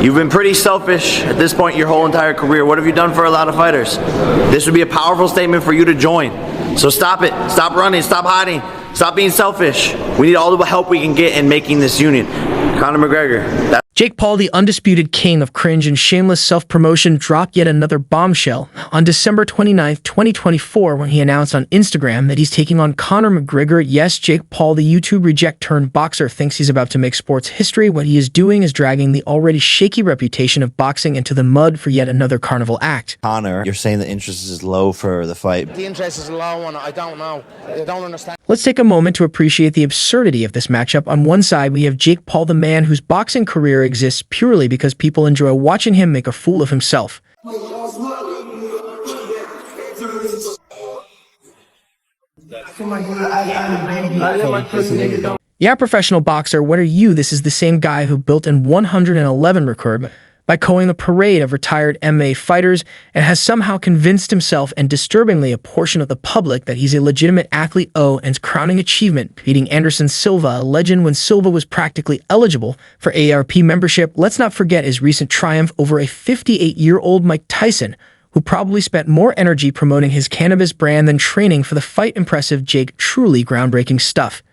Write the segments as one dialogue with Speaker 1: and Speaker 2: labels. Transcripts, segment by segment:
Speaker 1: You've been pretty selfish at this point your whole entire career. What have you done for a lot of fighters? This would be a powerful statement for you to join. So stop it. Stop running. Stop hiding. Stop being selfish. We need all the help we can get in making this union. Conor McGregor.
Speaker 2: Jake Paul, the undisputed king of cringe and shameless self-promotion, dropped yet another bombshell on December 29th, 2024, when he announced on Instagram that he's taking on Conor McGregor. Yes, Jake Paul, the YouTube reject-turned-boxer, thinks he's about to make sports history. What he is doing is dragging the already shaky reputation of boxing into the mud for yet another carnival act.
Speaker 3: Conor, you're saying the interest is low for the fight.
Speaker 4: The interest is low, and I don't know. I don't understand.
Speaker 2: Let's take a moment to appreciate the absurdity of this matchup. On one side, we have Jake Paul, the man whose boxing career exists purely because people enjoy watching him make a fool of himself. Yeah, professional boxer, what are you? This is the same guy who built an 111 record by coing the parade of retired MMA fighters and has somehow convinced himself and disturbingly a portion of the public that he's a legitimate athlete. Oh, and his crowning achievement, beating Anderson Silva, a legend when Silva was practically eligible for AARP membership. Let's not forget his recent triumph over a 58-year-old Mike Tyson, who probably spent more energy promoting his cannabis brand than training for the fight. Impressive, Jake. Truly groundbreaking stuff.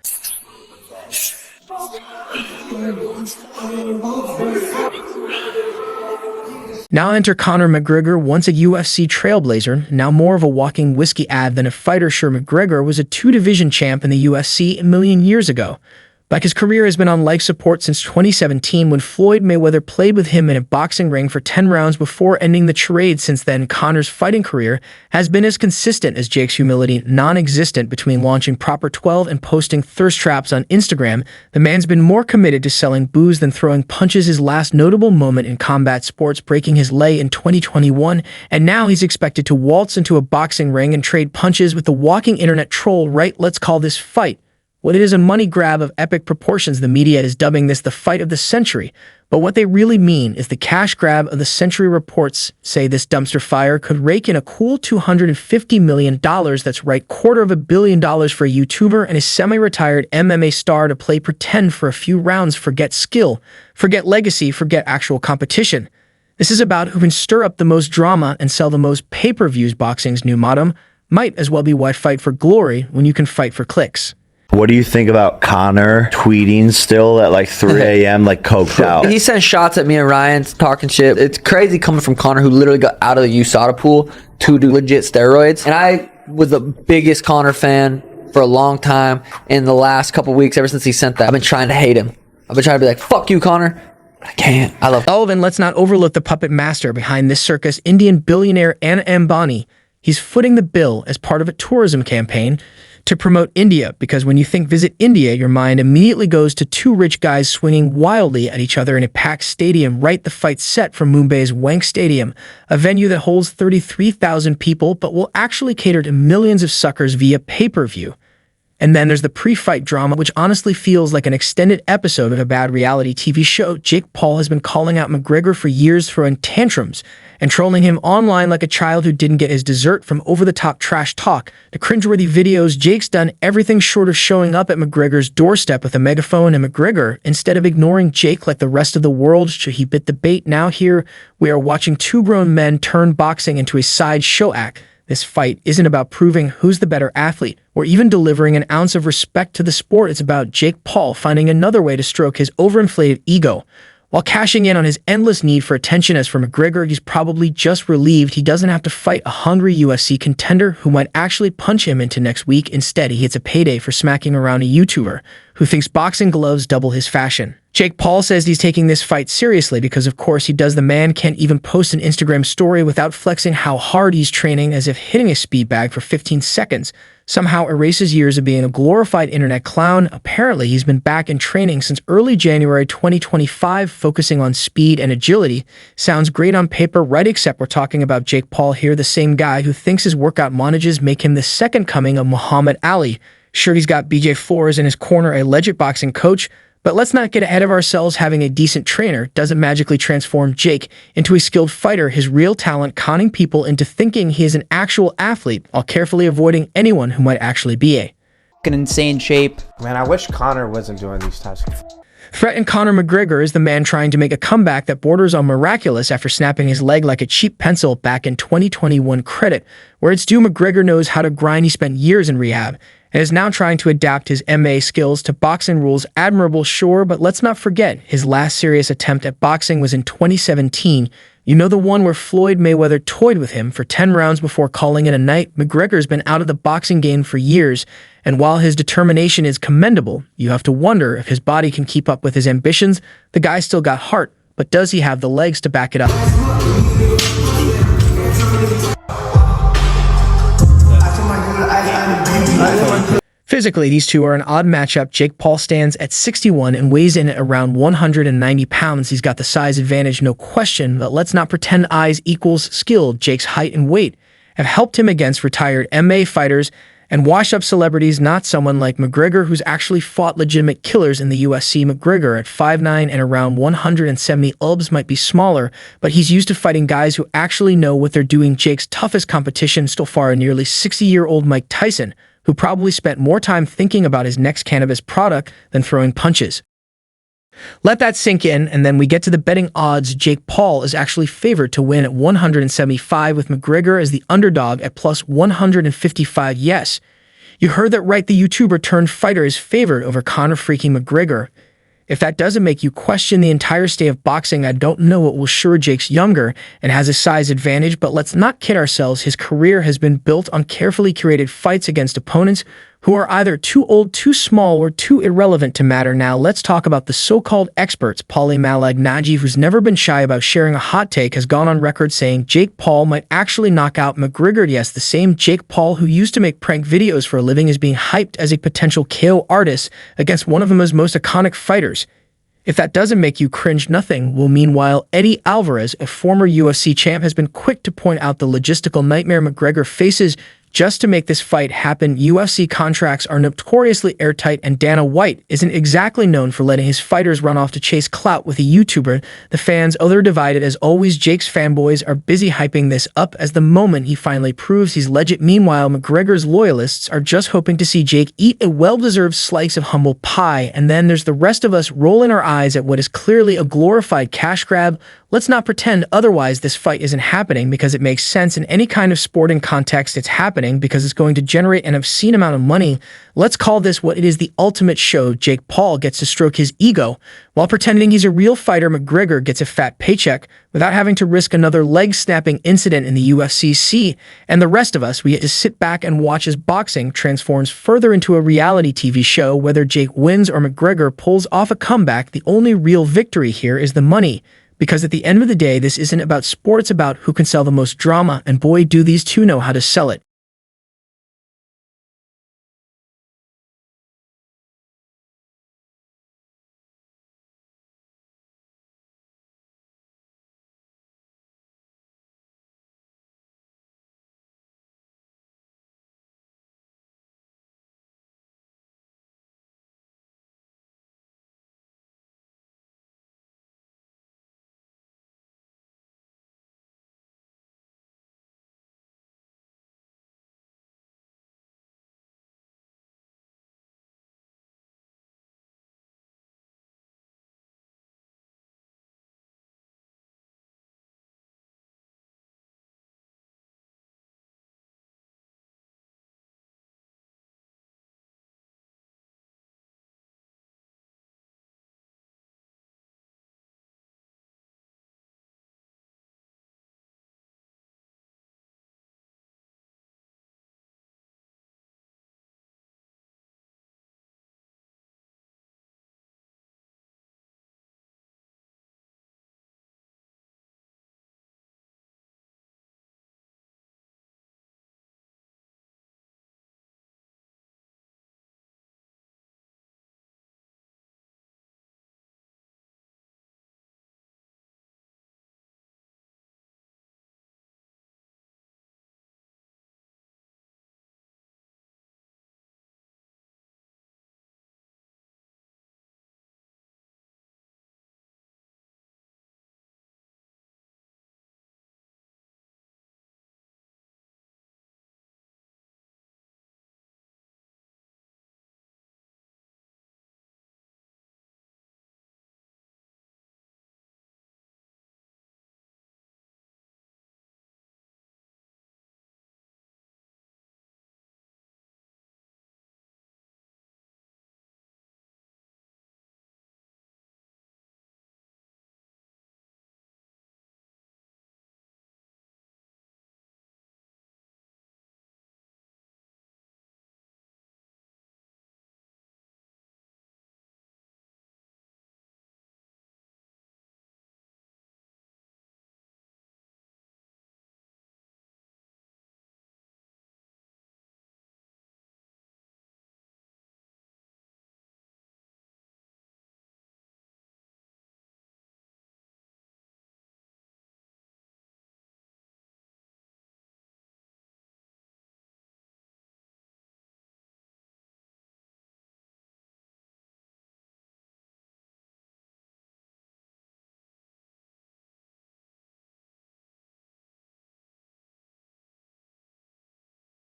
Speaker 2: Now enter Conor McGregor, once a UFC trailblazer, now more of a walking whiskey ad than a fighter. Sure, McGregor was a two-division champ in the UFC a million years ago. But his career has been on life support since 2017 when Floyd Mayweather played with him in a boxing ring for 10 rounds before ending the charade. Since then, Conor's fighting career has been as consistent as Jake's humility, non-existent. Between launching Proper 12 and posting thirst traps on Instagram, the man's been more committed to selling booze than throwing punches. His last notable moment in combat sports, breaking his leg in 2021, and now he's expected to waltz into a boxing ring and trade punches with the walking internet troll. Right, let's call this fight what it is, a money grab of epic proportions. The media is dubbing this the fight of the century, but what they really mean is the cash grab of the century. Reports say this dumpster fire could rake in a cool $250 million. That's right, $250 million for a YouTuber and a semi-retired MMA star to play pretend for a few rounds. Forget skill, forget legacy, forget actual competition. This is about who can stir up the most drama and sell the most pay-per-views. Boxing's new motto might as well be, why fight for glory when you can fight for clicks?
Speaker 3: What do you think about Conor tweeting still at like 3 a.m. like coked out?
Speaker 5: He sent shots at me and Ryan talking shit. It's crazy coming from Conor, who literally got out of the USADA pool to do legit steroids. And I was the biggest Conor fan for a long time. In the last couple weeks, ever since he sent that, I've been trying to hate him. I've been trying to be like, fuck you, Conor. I can't. I love.
Speaker 2: Oh, and let's not overlook the puppet master behind this circus, Indian billionaire Anna Ambani. He's footing the bill as part of a tourism campaign to promote India, because when you think visit India, your mind immediately goes to two rich guys swinging wildly at each other in a packed stadium. Right, the fight's set from Mumbai's Wankhede Stadium, a venue that holds 33,000 people but will actually cater to millions of suckers via pay-per-view. And then there's the pre-fight drama, which honestly feels like an extended episode of a bad reality TV show. Jake Paul has been calling out McGregor for years, throwing tantrums and trolling him online like a child who didn't get his dessert. From over-the-top trash talk to cringeworthy videos, Jake's done everything short of showing up at McGregor's doorstep with a megaphone. And McGregor, instead of ignoring Jake like the rest of the world, he bit the bait. Now here we are watching two grown men turn boxing into a sideshow act. This fight isn't about proving who's the better athlete or even delivering an ounce of respect to the sport. It's about Jake Paul finding another way to stroke his overinflated ego while cashing in on his endless need for attention. As for McGregor, he's probably just relieved he doesn't have to fight a hungry UFC contender who might actually punch him into next week. Instead, he gets a payday for smacking around a YouTuber who thinks boxing gloves double his fashion. Jake Paul says he's taking this fight seriously because, of course, he does. The man can't even post an Instagram story without flexing how hard he's training, as if hitting a speed bag for 15 seconds somehow erases years of being a glorified internet clown. Apparently, he's been back in training since early January 2025, focusing on speed and agility. Sounds great on paper, right? Except we're talking about Jake Paul here, the same guy who thinks his workout montages make him the second coming of Muhammad Ali. Sure, he's got BJ Flores in his corner, a legit boxing coach, but let's not get ahead of ourselves. Having a decent trainer doesn't magically transform Jake into a skilled fighter. His real talent conning people into thinking he is an actual athlete while carefully avoiding anyone who might actually be a
Speaker 6: in insane shape.
Speaker 7: Man, I wish Conor wasn't doing these types of...
Speaker 2: Threatened Conor McGregor is the man trying to make a comeback that borders on miraculous after snapping his leg like a cheap pencil back in 2021. Credit where it's due, McGregor knows how to grind. He spent years in rehab and is now trying to adapt his MMA skills to boxing rules. Admirable, sure, but let's not forget his last serious attempt at boxing was in 2017. You know, the one where Floyd Mayweather toyed with him for 10 rounds before calling it a night. McGregor's been out of the boxing game for years, and while his determination is commendable, you have to wonder if his body can keep up with his ambitions. The guy's still got heart, but does he have the legs to back it up? Physically, these two are an odd matchup. Jake Paul stands at 6'1" and weighs in at around 190 pounds. He's got the size advantage, no question, but let's not pretend eyes equals skill. Jake's height and weight have helped him against retired MMA fighters and washed-up celebrities, not someone like McGregor, who's actually fought legitimate killers in the UFC. McGregor, at 5'9" and around 170 lbs, might be smaller, but he's used to fighting guys who actually know what they're doing. Jake's toughest competition still far, a nearly 60-year-old Mike Tyson, who probably spent more time thinking about his next cannabis product than throwing punches. Let that sink in, and then we get to the betting odds. Jake Paul is actually favored to win at 175, with McGregor as the underdog at plus 155. Yes, you heard that right. The YouTuber turned fighter is favored over Conor freaking McGregor. If that doesn't make you question the entire state of boxing, I don't know what will. Sure, Jake's younger and has a size advantage, but let's not kid ourselves. His career has been built on carefully curated fights against opponents who are either too old, too small, or too irrelevant to matter. Now, let's talk about the so-called experts. Paulie Malignaggi, who's never been shy about sharing a hot take, has gone on record saying Jake Paul might actually knock out McGregor. Yes, the same Jake Paul who used to make prank videos for a living is being hyped as a potential KO artist against one of his most iconic fighters. If that doesn't make you cringe, nothing will. Meanwhile, Eddie Alvarez, a former UFC champ, has been quick to point out the logistical nightmare McGregor faces just to make this fight happen. UFC contracts are notoriously airtight, and Dana White isn't exactly known for letting his fighters run off to chase clout with a YouTuber. The fans, they're divided. As always, Jake's fanboys are busy hyping this up as the moment he finally proves he's legit. Meanwhile, McGregor's loyalists are just hoping to see Jake eat a well-deserved slice of humble pie. And then there's the rest of us rolling our eyes at what is clearly a glorified cash grab. Let's not pretend otherwise. This fight isn't happening because it makes sense in any kind of sporting context. It's happening because it's going to generate an obscene amount of money. Let's call this what it is, the ultimate show. Jake Paul gets to stroke his ego while pretending he's a real fighter. McGregor gets a fat paycheck without having to risk another leg-snapping incident in the UFC. And the rest of us, we get to sit back and watch as boxing transforms further into a reality TV show. Whether Jake wins or McGregor pulls off a comeback, the only real victory here is the money. Because at the end of the day, this isn't about sport, it's about who can sell the most drama, and boy, do these two know how to sell it.